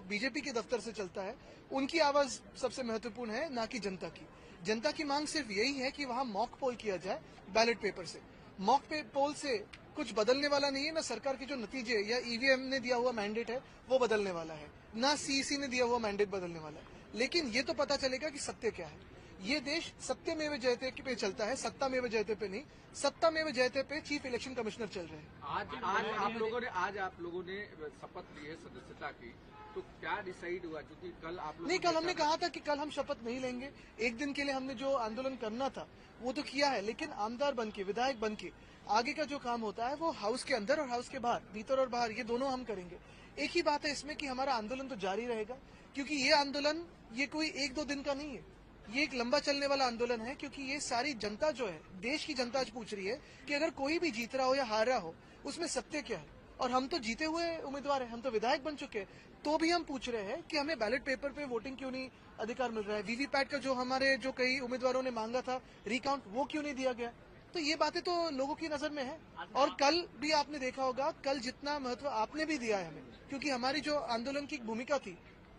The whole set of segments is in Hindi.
बीजेपी के दफ्तर से चलता है उनकी आवाज सबसे महत्वपूर्ण है, ना कि जनता की। जनता की मांग सिर्फ यही है कि वहां मॉक पोल किया जाए बैलेट पेपर से। मॉक पोल से कुछ बदलने वाला नहीं है, ना सरकार के जो नतीजे या ईवीएम ने दिया हुआ मैंडेट है वो बदलने वाला है, ना सीईसी ने दिया हुआ मैंडेट बदलने वाला है। लेकिन ये तो पता चलेगा कि सत्य क्या है। ये देश सत्यमेव जयते पे चलता है, सत्तामेव जयते पे नहीं। सत्तामेव जयते पे चीफ इलेक्शन कमिश्नर चल रहे हैं। आज आप लोगों ने शपथ ली है सदस्यता की, तो क्या डिसाइड हुआ? क्योंकि कल आप लोग नहीं, कल हमने कहा था कि कल हम शपथ नहीं लेंगे। एक दिन के लिए हमने जो आंदोलन करना था वो तो किया है, लेकिन आमदार बन के, विधायक बन के आगे का जो काम होता है वो हाउस के अंदर और हाउस के बाहर, भीतर और बाहर, ये दोनों हम करेंगे। एक ही बात है इसमें कि हमारा आंदोलन तो जारी रहेगा, क्योंकि ये आंदोलन ये कोई एक दो दिन का नहीं है, ये एक लंबा चलने वाला आंदोलन है। क्योंकि ये सारी जनता जो है, देश की जनता आज पूछ रही है कि अगर कोई भी जीत रहा हो या हार रहा हो उसमें सत्य क्या है। और हम तो जीते हुए उम्मीदवार हैं, हम तो विधायक बन चुके हैं, तो भी हम पूछ रहे हैं कि हमें बैलेट पेपर पे वोटिंग क्यों नहीं अधिकार मिल रहा है। वीवीपैट का जो हमारे जो कई उम्मीदवारों ने मांगा था रिकाउंट, वो क्यों नहीं दिया गया। तो ये बातें तो लोगों की नजर में है। और कल भी आपने देखा होगा, कल जितना महत्व आपने भी दिया है हमें, क्योंकि हमारी जो आंदोलन की भूमिका थी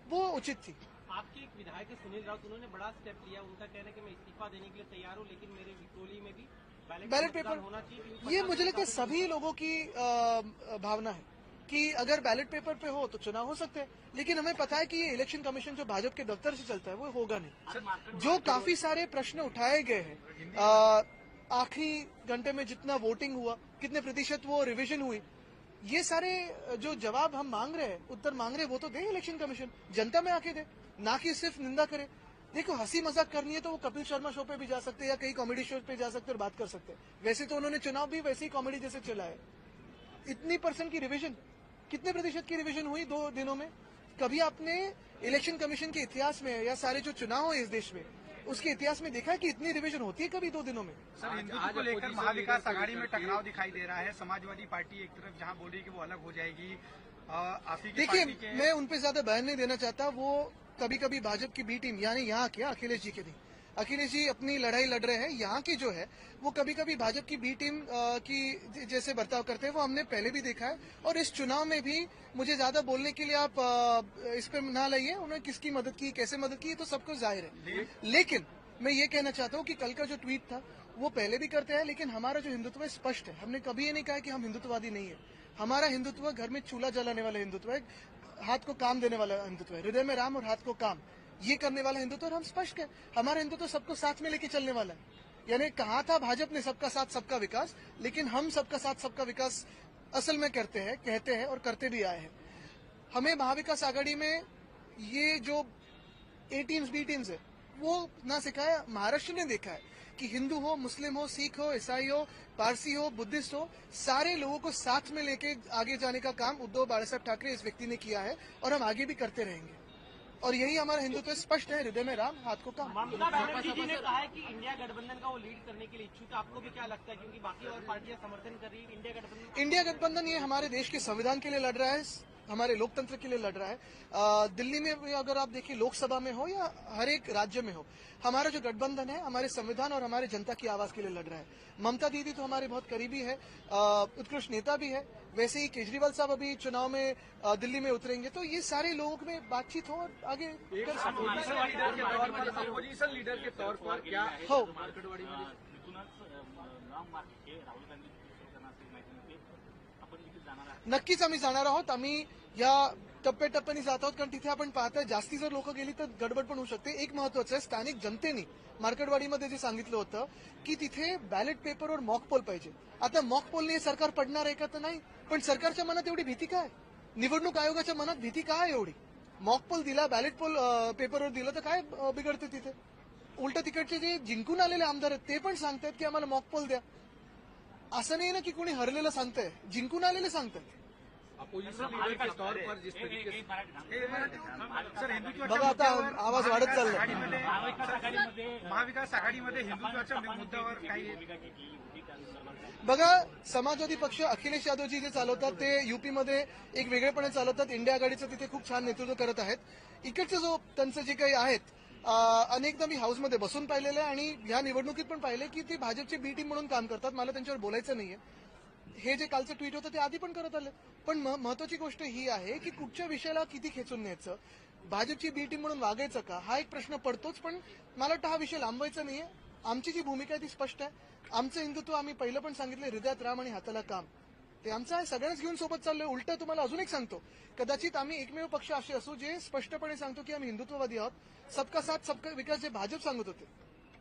वो उचित थी। आपके एक विधायक है सुनील राउत, उन्होंने बड़ा स्टेप लिया। उनका कहना है कि मैं इस्तीफा देने के लिए तैयार हूं, लेकिन मेरे विक्टोरी में भी बैलेट पेपर होना चाहिए। ये मुझे लगता है सभी लोगों की भावना है कि अगर बैलेट पेपर पे हो तो चुनाव हो सकते हैं, लेकिन हमें पता है कि ये इलेक्शन कमीशन जो भाजपा के दफ्तर से चलता है वो होगा नहीं। जो काफी सारे प्रश्न उठाए गए हैं, आखिरी घंटे में जितना वोटिंग हुआ, कितने प्रतिशत वो रिवीजन हुई, ये सारे जो जवाब हम मांग रहे हैं, उत्तर मांग रहे हैं, वो तो दे इलेक्शन कमीशन, जनता में आके दे, ना कि सिर्फ निंदा करे। देखो, हंसी मजाक करनी है तो वो कपिल शर्मा शो पे भी जा सकते हैं या कई कॉमेडी शो पे जा सकते हैं और बात कर सकते हैं। वैसे तो उन्होंने चुनाव भी वैसे ही कॉमेडी जैसे चला है। इतनी % की रिवीजन, कितने प्रतिशत की रिवीजन हुई 2 दिनों में? कभी आपने इलेक्शन कमीशन के इतिहास में या सारे जो चुनाव है इस देश में उसके इतिहास में देखा है कि इतनी रिवीजन होती है कभी 2 दिनों में? सर, हिंदुत्व को लेकर महाविकास आघाड़ी में टकराव दिखाई दे रहा है। समाजवादी पार्टी एक तरफ जहां बोल रही है कि वो अलग हो जाएगी, देखिए, मैं उन पे ज्यादा बयान नहीं देना चाहता। वो कभी कभी भाजपा की बी टीम, यानी यहाँ क्या अखिलेश जी के नहीं, अखिलेश जी अपनी लड़ाई लड़ रहे हैं। यहाँ की जो है वो कभी कभी भाजपा की बी टीम की जैसे बर्ताव करते हैं, वो हमने पहले भी देखा है। और इस चुनाव में भी मुझे ज्यादा बोलने के लिए आप इस पे ना लाइए। उन्होंने किसकी मदद की, कैसे मदद की, तो सबको जाहिर है। लेकिन मैं ये कहना चाहता हूँ कि कल का जो ट्वीट था वो पहले भी करते हैं, लेकिन हमारा जो हिंदुत्व है स्पष्ट है। हमने कभी ये नहीं कहा कि हम हिंदुत्ववादी नहीं है। हमारा हिंदुत्व घर में चूल्हा जलाने वाला हिंदुत्व है, हाथ को काम देने वाला हिंदुत्व है, हृदय में राम और हाथ को काम, ये करने वाला हिंदुत्व। और हम स्पष्ट है, हमारा हिंदुत्व सबको साथ में लेके चलने वाला है। यानी कहा था भाजपा ने सबका साथ सबका विकास, लेकिन हम सबका साथ सबका विकास असल में करते हैं, कहते हैं और करते भी आए हैं। हमें महाविकास आघाड़ी में ये जो ए टीम्स बी टीम्स है वो ना सिखाया, महाराष्ट्र ने देखा है कि हिंदू हो, मुस्लिम हो, सिख हो, ईसाई हो, पारसी हो, बुद्धिस्ट हो, सारे लोगों को साथ में लेके आगे जाने का काम उद्धव बाला साहब ठाकरे इस व्यक्ति ने किया है और हम आगे भी करते रहेंगे। और यही हमारा हिंदुत्व स्पष्ट है, हृदय में राम, हाथ को काम। ममता बनर्जी जी ने कहा है कि इंडिया गठबंधन का वो लीड करने के लिए इच्छुक है। आपको भी क्या लगता है, क्योंकि बाकी और पार्टियां समर्थन कर रही है इंडिया गठबंधन ये हमारे देश के संविधान के लिए लड़ रहा है, हमारे लोकतंत्र के लिए लड़ रहा है। दिल्ली में अगर आप देखिए, लोकसभा में हो या हर एक राज्य में हो, हमारा जो गठबंधन है हमारे संविधान और हमारे जनता की आवाज के लिए लड़ रहा है। ममता दीदी तो हमारे बहुत करीबी है, उत्कृष्ट नेता भी है। वैसे ही केजरीवाल साहब अभी चुनाव में दिल्ली में उतरेंगे, तो ये सारे लोगों में बातचीत हो और आगे कर अपोजिशन लीडर के तौर पर क्या हो। नक्कीच आम्ही जाणार आहोत। आम्ही या टप्प्याटप्प्याने जात आहोत, कारण तिथे आपण पाहताय जास्ती जर लोक गेली तर गडबड पण होऊ शकते। एक महत्वाचं आहे, स्थानिक जनतेने मार्केटवाडीमध्ये जे सांगितलं होतं की तिथे बॅलेट पेपरवर मॉक पोल पाहिजे। आता मॉक पोलने सरकार पडणार आहे का, तर नाही, पण सरकारच्या मनात एवढी भीती काय, निवडणूक आयोगाच्या मनात भीती काय एवढी? मॉक पोल दिला, बॅलेट पोल पेपरवर दिलं तर काय बिघडते तिथे? उलट तिकडचे जे जिंकून आलेले आमदार आहेत ते पण सांगतायत की आम्हाला मॉक पोल द्या। असं नाही ना की कोणी हरलेलं सांगतंय, जिंकून आलेले सांगतायत। बघा आता आवाज वाढत चाललाय। महाविकास आघाडीमध्ये हिंदुत्वाच्या मुद्द्यावर काही बघा, समाजवादी पक्ष अखिलेश यादवजी जे चालवतात ते यूपीमध्ये एक वेगळेपणे चालवतात। इंडिया आघाडीचं तिथे खूप छान नेतृत्व करत आहेत। इकडचे जो त्यांचं जे काही आहेत, अनेकदा मी हाऊसमध्ये बसून पाहिलेलं आहे आणि ह्या निवडणुकीत पण पाहिले की ती भाजपची बी टीम म्हणून काम करतात। मला त्यांच्यावर बोलायचं नाहीये। हे जे कालचं ट्विट होतं ते आधी पण करत आले. पण महत्वाची गोष्ट ही आहे की कुठच्या विषयाला किती खेचून न्यायचं, भाजपची बी टीम म्हणून वागायचं का, हा एक प्रश्न पडतोच. पण मला वाटतं हा विषय लांबवायचा नाहीये. आमची जी भूमिका आहे ती स्पष्ट आहे. आमचं हिंदुत्व आम्ही पहिलं पण सांगितलं, हृदयात राम आणि हाताला काम, ते आमचं आहे. सगळ्यांच घेऊन सोबत चाललोय. उलटं तुम्हाला अजून एक सांगतो, कदाचित आम्ही एकमेव पक्ष असे असू जे स्पष्टपणे सांगतो की आम्ही हिंदुत्ववादी आहोत. सबका साथ सबका विकास जे भाजप सांगत होते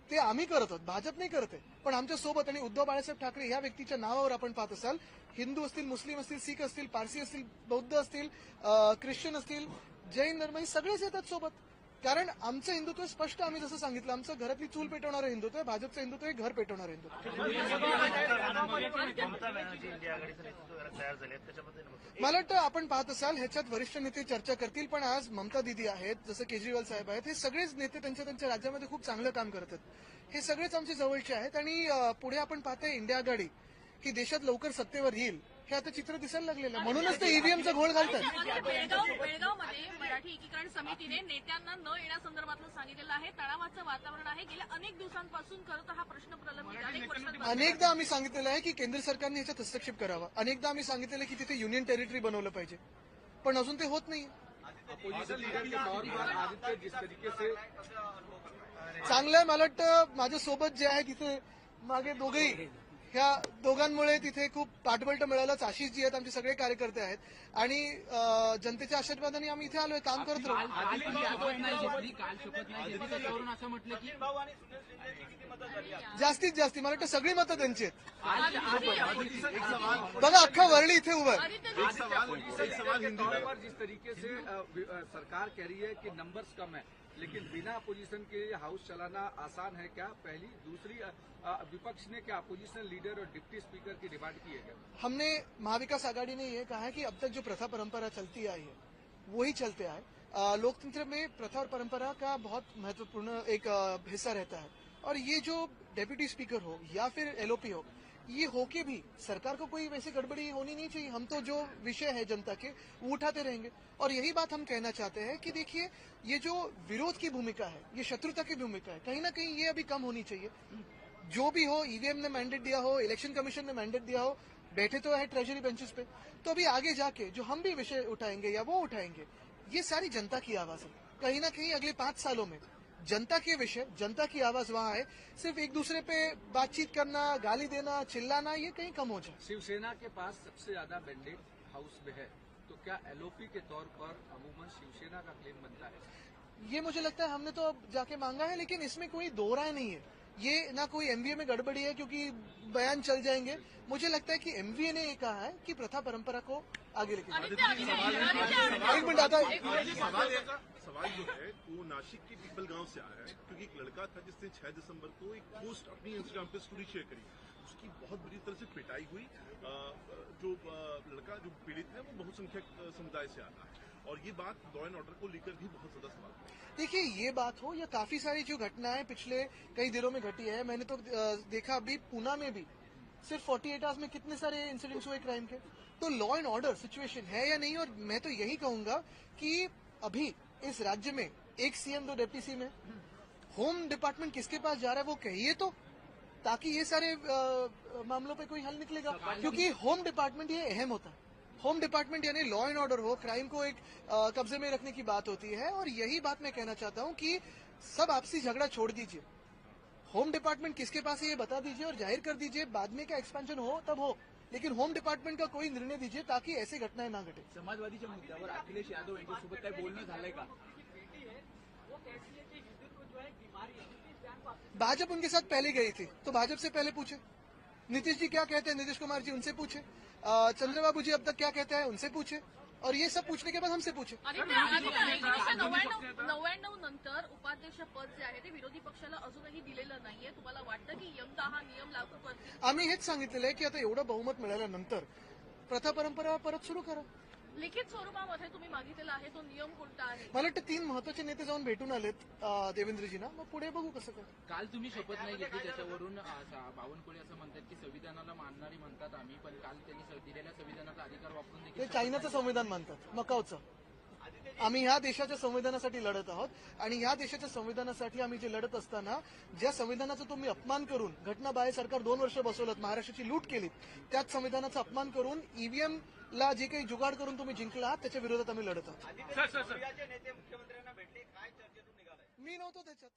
ते आम्ही करत आहोत, भाजप नाही करत आहे. पण आमच्या सोबत आणि उद्धव बाळासाहेब ठाकरे या व्यक्तीच्या नावावर आपण पाहत असाल, हिंदू असतील, मुस्लिम असतील, सीख असतील, पारसी असतील, बौद्ध असतील, ख्रिश्चन असतील, जैन धर्म, हे सगळेच येतात सोबत. कारण आमचं हिंदुत्व स्पष्ट, आम्ही जसं सांगितलं, आमचं घरातली चूल पेटवणारं हिंदुत्व आहे. भाजपचं हिंदुत्व आहे घर पेटवणारं हिंदुत्व. मला वाटतं आपण पाहत असाल ह्याच्यात वरिष्ठ नेते चर्चा करतील. पण आज ममता दिदी आहेत, जसं केजरीवाल साहेब आहेत, हे सगळेच नेते त्यांच्या राज्यामध्ये खूप चांगलं काम करतात. हे सगळेच आमचे जवळचे आहेत. आणि पुढे आपण पाहतोय इंडिया आघाडी ही देशात लवकर सत्तेवर येईल, हे आता चित्र दिसायला लागलेलं आहे. म्हणूनच ते ईव्हीएमचा घोळ घालतात. बेळगावमध्ये मराठी एकीकरण समितीने नेत्यांना न येण्यासंदर्भातलं सांगितलेलं आहे. तणावाचं वातावरण आहे. गेल्या अनेक दिवसांपासून खरं तर हा प्रश्न प्रलंबित आहे. अनेकदा आम्ही सांगितलेलं आहे की केंद्र सरकारने ह्याच्यात हस्तक्षेप करावा. अनेकदा आम्ही सांगितलेलं की तिथे युनियन टेरिटरी बनवलं पाहिजे, पण अजून ते होत नाही. अपोजिशन लीडर के तौर पर आदित्य जिस तरीके से चांगलं आहे. मला वाटतं माझ्यासोबत जे आहे तिथे मागे दोघेही, ह्या दोघांमुळे तिथे खूप पाठबळ मिळालंच. आशिष जी आहेत, आमचे सगळे कार्यकर्ते आहेत आणि जनतेच्या आशीर्वादाने आम्ही इथे आलोय, काम करत राहू. जास्तीत जास्त मला वाटतं सगळी मतं त्यांची आहेत. बघा अख्खा वरळी इथे उभं आहे. जिस तरीके से सरकार कह रही है कि नंबर्स कम है, लेकिन बिना अपोजिशन के हाउस चलाना आसान है क्या? पहली, दूसरी, विपक्ष ने क्या अपोजिशन लीडर और डिप्टी स्पीकर की डिमांड की है क्या? हमने महाविकास आघाड़ी ने ये कहा है कि अब तक जो प्रथा परंपरा चलती आई है वही चलते आए. लोकतंत्र में प्रथा और परंपरा का बहुत महत्वपूर्ण एक हिस्सा रहता है. और ये जो डेप्यूटी स्पीकर हो या फिर एलओपी हो, ये होके भी सरकार को कोई वैसे गड़बड़ी होनी नहीं चाहिए. हम तो जो विषय है जनता के वो उठाते रहेंगे. और यही बात हम कहना चाहते हैं कि देखिए, ये जो विरोध की भूमिका है, ये शत्रुता की भूमिका है, कहीं ना कहीं ये अभी कम होनी चाहिए. जो भी हो, ईवीएम ने मैंडेट दिया हो, इलेक्शन कमीशन ने मैंडेट दिया हो, बैठे तो है ट्रेजरी बेंचेस पे, तो अभी आगे जाके जो हम भी विषय उठाएंगे या वो उठाएंगे, ये सारी जनता की आवाज है. कहीं ना कहीं अगले 5 सालों में जनता के विषय, जनता की आवाज वहां है. सिर्फ एक दूसरे पे बातचीत करना, गाली देना, चिल्लाना, ये कहीं कम हो जाए. शिवसेना के पास सबसे ज्यादा मैंडेट हाउस में है, तो क्या एलओपी के तौर पर अमूमन शिवसेना का क्लेम बनता है? ये मुझे लगता है हमने तो अब जाके मांगा है, लेकिन इसमें कोई दो राय नहीं है. ये ना कोई एमवीए में गड़बड़ी है क्योंकि बयान चल जाएंगे. मुझे लगता है कि एमवीए ने ये कहा है कि प्रथा परंपरा को आगे लेके जाए. एक मिनट आता है. सवाल जो है वो नासिक के पीपल गांव से आ रहा है, क्योंकि एक लड़का था जिसने 6 दिसंबर को एक पोस्ट अपनी इंस्टाग्राम पे स्टोरी शेयर करी. उसकी बहुत बुरी तरह से पिटाई हुई. जो लड़का जो पीड़ित है वो बहुसंख्यक समुदाय से आता है, और ये बात लॉ एंड ऑर्डर को लेकर भी बहुत ज्यादा सवाल है. देखिए, ये बात हो या काफी सारी जो घटनाएं पिछले कई दिनों में घटी है, मैंने तो देखा अभी पूना में भी सिर्फ 48 आवर्स में कितने सारे इंसिडेंट्स हुए क्राइम के. तो लॉ एंड ऑर्डर सिचुएशन है या नहीं. और मैं तो यही कहूंगा कि अभी इस राज्य में एक सीएम 2 डिप्टी सीएम है. होम डिपार्टमेंट किसके पास जा रहा है वो कहिए तो, ताकि ये सारे मामलों पे कोई हल निकलेगा. क्योंकि होम डिपार्टमेंट ये अहम होता है. होम डिपार्टमेंट यानी लॉ एंड ऑर्डर हो, क्राइम को एक कब्जे में रखने की बात होती है. और यही बात मैं कहना चाहता हूं कि सब आपसी झगड़ा छोड़ दीजिए. होम डिपार्टमेंट किसके पास है ये बता दीजिए और जाहिर कर दीजिए. बाद में क्या एक्सपेंशन हो तब हो, लेकिन होम डिपार्टमेंट का कोई निर्णय दीजिए ताकि ऐसी घटनाएं ना घटे. समाजवादीच्या मुद्द्यावर अखिलेश यादव यांच्यासोबत काय बोलणं झालंय का? भाजपा उनके साथ पहले गई थी, तो भाजपा से पहले पूछे. नीतीश जी क्या कहते हैं, नीतीश कुमार जी, उनसे पूछे. चंद्रबाबू जी अब तक क्या कहते हैं, उनसे पूछे. और ये सब पूछने के बाद हमसे पूछे. 1999 नंतर उपाध्यक्ष पद जे आहे ते विरोधी पक्षाला अजूनही दिलेलं नाहीये. तुम्हाला वाटतं की यंदा हा नियम लागू करतील? आम्ही हेच सांगितलेलं आहे की आता एवढं बहुमत मिळाल्यानंतर प्रथा परंपरा परत सुरू करा. लिखित स्वरूपामध्ये तुम्ही मागितलेला आहे तो नियम कोणता आहे? मला वाटतं 3 महत्वाचे नेते जाऊन भेटून आलेत देवेंद्रजींना. मग पुढे बघू कसं काय. काल तुम्ही शपथ नाही घेतली, त्याच्यावरून बावनकुळे असं म्हणतात की संविधानाला मानणारी म्हणतात आम्ही, पण काल त्यांनी दिलेल्या संविधानाचा अधिकार वापरून ते देखील चायनाचं संविधान मानतात, मकावचं. आम्ही ह्या देशाच्या संविधानासाठी लढत आहोत आणि ह्या देशाच्या संविधानासाठी आम्ही जे लढत असताना ज्या संविधानाचा तुम्ही अपमान करून घटनाबाह्य सरकार 2 वर्ष बसवलं, महाराष्ट्राची लूट केलीत, त्याच संविधानाचा अपमान करून ईव्हीएम ला जे काही जुगाड करून तुम्ही जिंकला त्याच्या विरोधात आम्ही लढत आहोत. सर मी नव्हतो त्याच्यात.